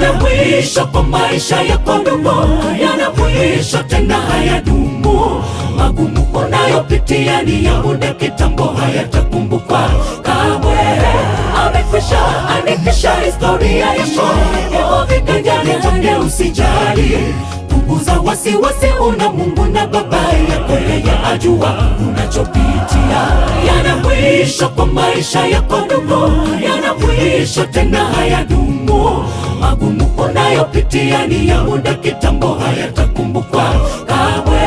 yana mwisho kwa maisha yako ndugu, yana mwisho tena hayadumu. Magumu unayopitia ni ya muda kitambo, hayatakumbukwa kamwe. Amekwisha andikisha historia yako, hivyo viganjani twende, usijali. Punguza wasiwasi, una Mungu na Baba yako, yeye ajua unachopitia. Yana mwisho kwa maisha yako ndugu, yana mwisho tena hayadumu. Magumu unayopitia ni ya muda kitambo, hayatakumbukwa kamwe.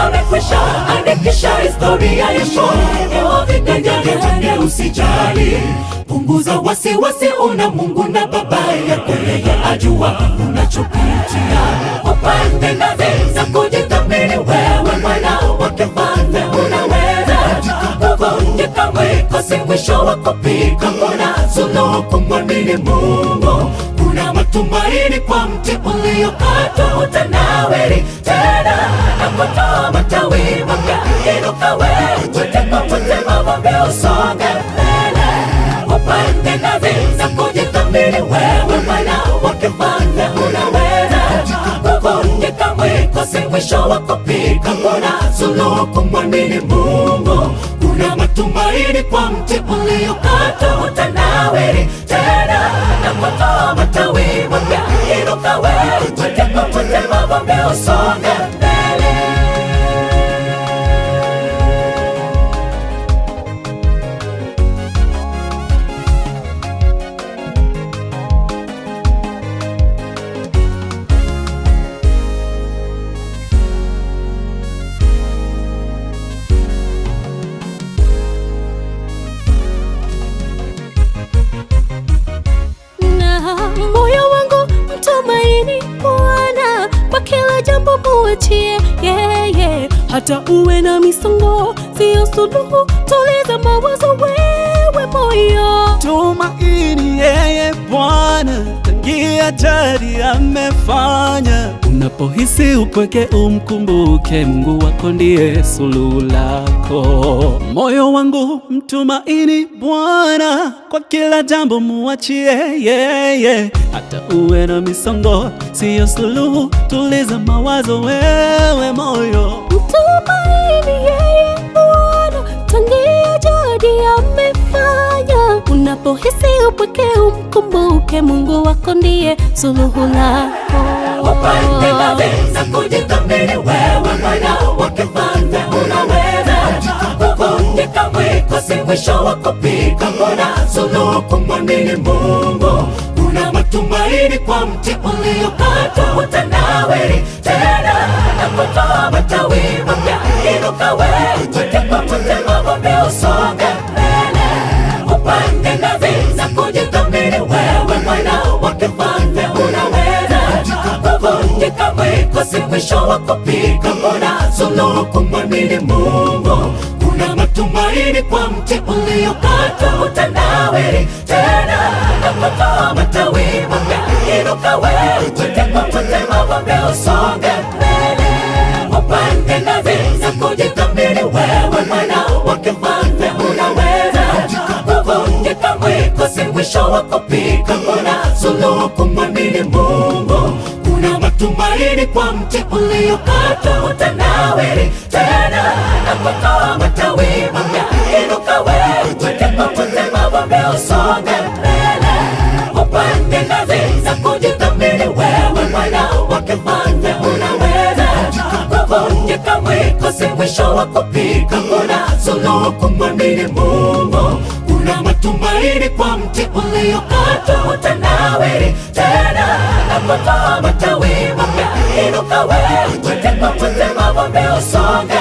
Amekwisha andikisha historia yako, hivyo viganjani twende, usijali. Punguza wasiwasi, una Mungu na Baba yako, yeye ajua unachopitia. Upande ngazi za kujithamini, wewe mwana wake mfalme, unaweza kuvunjika mwiko, si mwisho wa kupika. Kuna suluhu kumwamini Mungu, kuna matumaini kwa mti uliokatwa, utanawiri tena na kutoa matawi mapya. Inuka wewe, wote mavumbi, usonge mbele. Upande ngazi za kujithamini, wewe mwana wake mfalme, unaweza kuvunjika mwiko, si mwisho wa kupika. Kuna suluhu kumwamini Mungu, kuna matumaini kwa mti uliokatwa, utanawiri tena na kutoa matawi mapya. Inuka wewe, wote mavumbi, usonge mbele. Moyo wangu mtumaini Bwana, kwa kila jambo muachie yeye. Hata uwe na misongo, sio suluhu, tuliza mawazo wewe moyo. Tumaini yeye Bwana, tangia jadi amefanya. Unapohisi upweke, umkumbuke Mungu wako, ndiye suluhu lako. Moyo wangu mtumaini Bwana, kwa kila jambo muachie yeye. Hata uwe na misongo, sio suluhu, tuliza mawazo wewe moyo. Mtumaini yeye Bwana, tangia jadi amefanya. Unapohisi upweke, umkumbuke Mungu wako, ndiye suluhu lako. Upande ngazi za kujithamini, wewe mwana wake mfalme, unaweza kuvunjika mwiko, si mwisho wa kupika. Kuna suluhu kumwamini Mungu, kuna matumaini kwa mti uliokatwa, utanawiri tena na kutoa matawi mapya. Inuka wewe, wote mavumbi, usonge mbele. Upande ngazi za kujithamini, wewe mwana wake mfalme, unaweza kuvunjika mwiko, si mwisho wa kupika. Kuna suluhu kumwamini Mungu, kuna matumaini kwa mti uliokatwa, utanawiri tena na kutoa matawi mapya. Inuka wewe, wote mavumbi, usonge mbele. Upande ngazi za kujithamini, wewe mwana wake mfalme, unaweza kuvunjika mwiko, si mwisho wa kupika. Kuna suluhu kumwamini Mungu, kuna matumaini kwa mti uliokatwa, utanawiri tena na kutoa matawi mapya. Inuka wewe, wote mavumbi, usonge mbele. Upande ngazi za kujithamini, wewe mwana wake mfalme, unaweza kuvunjika mwiko, si mwisho wa kupika. Kuna suluhu kumwamini Mungu, kuna matumaini kwa mti uliokatwa, utanawiri tena na kutoa matawi mapya. Inuka wewe, wote mavumbi, usonge